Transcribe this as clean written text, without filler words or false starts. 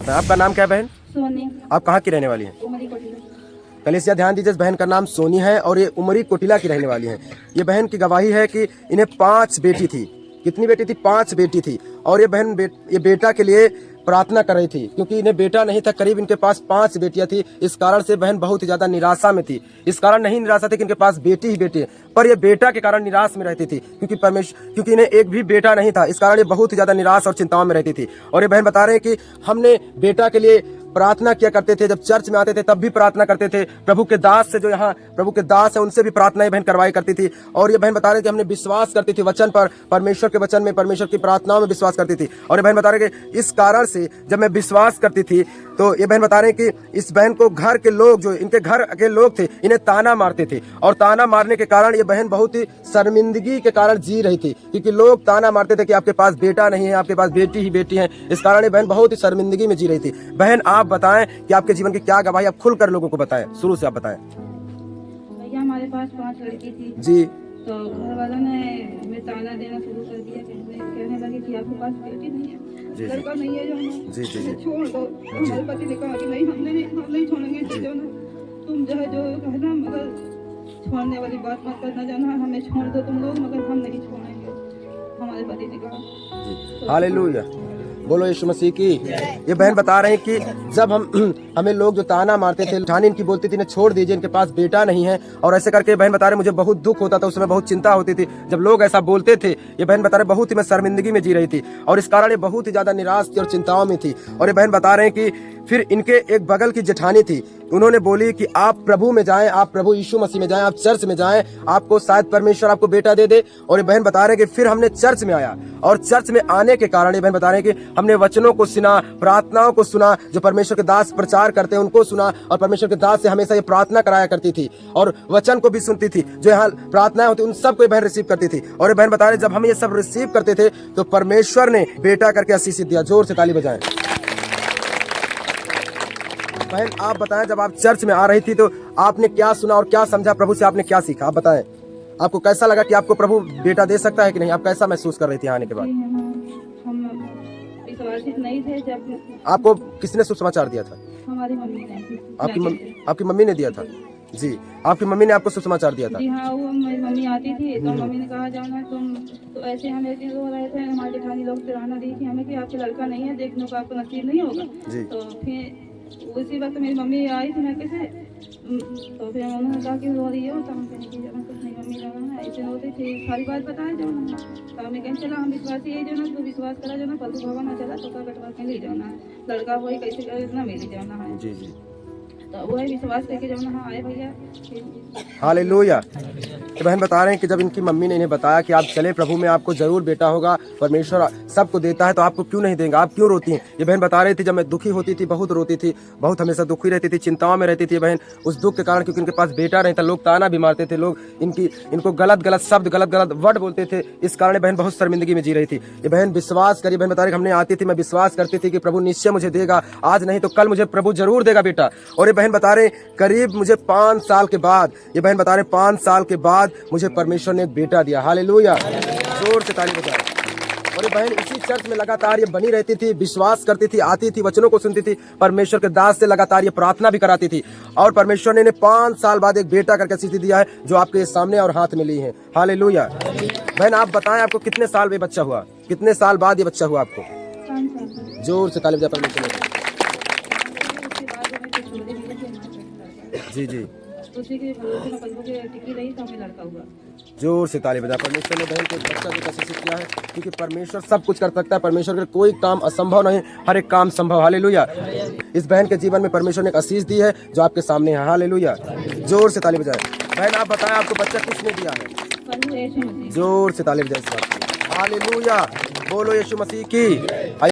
आपका नाम क्या है बहन? सोनी। आप कहाँ की रहने वाली हैं? उमरी कोटिला। कलेसिया ध्यान दीजिए, इस बहन का नाम सोनी है और ये उमरी कोटिला की रहने वाली हैं। ये बहन की गवाही है कि इन्हें 5 बेटी थी। कितनी बेटी थी? 5 बेटी थी। और ये बहन ये बेटा के लिए प्रार्थना कर रही थी क्योंकि इन्हें बेटा नहीं था। करीब इनके पास 5 बेटियां थी। इस कारण से बहन बहुत ही ज्यादा निराशा में थी। इस कारण नहीं निराशा थी कि इनके पास बेटी ही बेटी है, पर ये बेटा के कारण निराश में रहती थी क्योंकि इन्हें एक भी बेटा नहीं था। इस कारण ये बहुत ही ज्यादा निराश और चिंताओं में रहती थी। और ये बहन बता रहे हैं कि हमने बेटा के लिए प्रार्थना किया करते थे, जब चर्च में आते थे तब भी प्रार्थना करते थे। प्रभु के दास से, जो यहाँ प्रभु के दास है, उनसे भी प्रार्थना ये बहन करवाई करती थी। और ये बहन बता रहे थे हमने विश्वास करती थी वचन पर, परमेश्वर के वचन में, परमेश्वर की प्रार्थनाओं में विश्वास करती थी। और ये बहन बता रहे कि इस कारण से जब मैं विश्वास करती थी तो ये बहन बता रहे कि इस बहन को घर के लोग, जो इनके घर के लोग थे, इन्हें ताना मारते थे। और ताना मारने के कारण ये बहन बहुत ही शर्मिंदगी के कारण जी रही थी क्योंकि लोग ताना मारते थे कि आपके पास बेटा नहीं है, आपके पास बेटी ही बेटी है। इस कारण ये बहन बहुत ही शर्मिंदगी में जी रही थी। बहन आप बताएं कि आपके जीवन की क्या गवाही, आप खुलकर लोगों को बताएं, शुरू से आप बताएं। भैया हमारे पास 5 लड़की थी जी। तो घर वालों ने हमें ताना देना शुरू कर दिया, कहने लगे कि आपके पास बेटी नहीं है, लड़का नहीं है, जो जी जी जी छोड़ दो। हमारे पति ने कहा कि नहीं, हम नहीं छोड़ेंगे, जो ना तुम जो है जो कहना, मगर छोड़ने वाली बात मत करना, जो ना हमें छोड़ दो तुम लोग, मगर हम नहीं छोड़ेंगे, हमारे पति ने कहा। हालेलुया, बोलो यीशु मसीह की। ये बहन बता रहे हैं कि जब हमें लोग जो ताना मारते थे, ठानी इनकी बोलती थी इन्हें छोड़ दीजिए, इनके पास बेटा नहीं है, और ऐसे करके बहन बता रहे मुझे बहुत दुख होता था, उस समय बहुत चिंता होती थी जब लोग ऐसा बोलते थे। ये बहन बता रहे बहुत ही मैं शर्मिंदगी में जी रही थी और इस कारण ये बहुत ही ज्यादा निराश थी और चिंताओं में थी। और ये बहन बता रहे हैं कि फिर इनके एक बगल की जेठानी थी, उन्होंने बोली कि आप प्रभु में जाएं, आप प्रभु यीशु मसीह में जाएं, आप चर्च में जाएं, आपको शायद परमेश्वर आपको बेटा दे दे। और ये बहन बता रहे हैं कि फिर हमने चर्च में आया और चर्च में आने के कारण ये बहन बता रहे हैं कि हमने वचनों को सुना, प्रार्थनाओं को सुना, जो परमेश्वर के दास प्रचार करते हैं उनको सुना, और परमेश्वर के दास से हमेशा ये प्रार्थना कराया करती थी और वचन को भी सुनती थी, जो यहाँ प्रार्थनाएं होती उन सबको बहन रिसीव करती थी। और ये बहन बता रहे जब हम ये सब रिसीव करते थे तो परमेश्वर ने बेटा करके आशीष दिया। जोर से ताली बजाएं। बहन आप बताएं, जब आप चर्च में आ रही थी तो आपने क्या सुना और क्या समझा, प्रभु से आपने क्या सीखा, आप बताएं। आपको कैसा लगा कि आपको प्रभु बेटा दे सकता है कि नहीं, आप कैसा महसूस कर रही थी आने के बाद? हम विश्वासित नहीं थे। जब आपको किसने सुसमाचार दिया था? हमारी मम्मी ने। आपकी मम्मी ने दिया था? जी, आपकी मम्मी ने आपको सुसमाचार दिया था? जी हाँ, वो मेरी मम्मी आती थी तो मम्मी ने कहा जाओ ना तुम, तो ऐसे हम एक दिन रो रहे थे, हमारे जेठानी लोग तिराना दी थी हमें कि आपके लड़का नहीं है, देखने को आपको नसीब नहीं होगा। तो फिर उसी वक्त मेरी मम्मी आई थी मैके से, तो फिर उन्होंने कहा कि रो रही हो, तो हम कहने की जब कुछ नहीं मम्मी जाना है, ऐसे रोती थी, सारी बात बताया जो ना, तो हमें कहीं चला हम विश्वासी है जो ना, तू विश्वास करा जो ना, पलटू भवन में चला तो का कटवा के ले जाना है, लड़का वही कैसे करे इतना मिल जाना है। जी जी, तो वही विश्वास करके जो ना आए भैया। हालेलुया। तो बहन बता रहे हैं कि जब इनकी मम्मी ने इन्हें बताया कि आप चले प्रभु में, आपको जरूर बेटा होगा, परमेश्वर सबको देता है, तो आपको क्यों नहीं देंगे, आप क्यों रोती हैं? ये बहन बता रही थी जब मैं दुखी होती थी, बहुत रोती थी, बहुत हमेशा दुखी रहती थी, चिंताओं में रहती थी बहन उस दुख के कारण, क्योंकि इनके पास बेटा नहीं था, लोग ताना भी मारते थे, लोग इनको गलत गलत शब्द, गलत गलत वर्ड बोलते थे। इस कारण बहन बहुत शर्मिंदगी में जी रही थी। ये बहन विश्वास करी, बहन बता रही हमने आती थी, मैं विश्वास करती थी कि प्रभु निश्चय मुझे देगा, आज नहीं तो कल मुझे प्रभु जरूर देगा बेटा। और ये बहन बता रहे करीब मुझे 5 साल के बाद, ये बहन बता रहे 5 साल के बाद मुझे परमेश्वर ने एक बेटा दिया। हालेलुया, जोर से ताली बजाएं। और ये बहन इसी चर्च में लगातार ये बनी रहती थी, विश्वास करती थी, आती थी, वचनों को सुनती थी, परमेश्वर के दास से लगातार ये प्रार्थना भी कराती थी, और परमेश्वर ने इन्हें 5 साल बाद एक बेटा करके आशीष दिया है, जो आपके सामने और हाथ में ली है। हालेलुया। बहन आप बताएं आपको कितने साल में बच्चा हुआ, कितने साल बाद ये बच्चा हुआ आपको? 5 साल। जोर से ताली बजाएं परमेश्वर। जी जी, उसी के भरोसे में प्रभु की टिकी रही तो हमें लड़का हुआ। जोर से ताली बजा। परमेश्वर ने बहन को एक बच्चा देकर आशीषित किया है, क्योंकि परमेश्वर सब कुछ कर सकता है, परमेश्वर के कोई काम असंभव नहीं, हर एक काम संभव। हालेलुया। इस बहन के जीवन में परमेश्वर ने एक आशीष दी है जो आपके सामने है। हालेलुया, जोर से ताली बजाएं। बहन आप बताएं आपको बच्चा किसने दिया है? जोर से ताली बजाएं इस बात की। हालेलुया, बोलो यीशु मसीह की।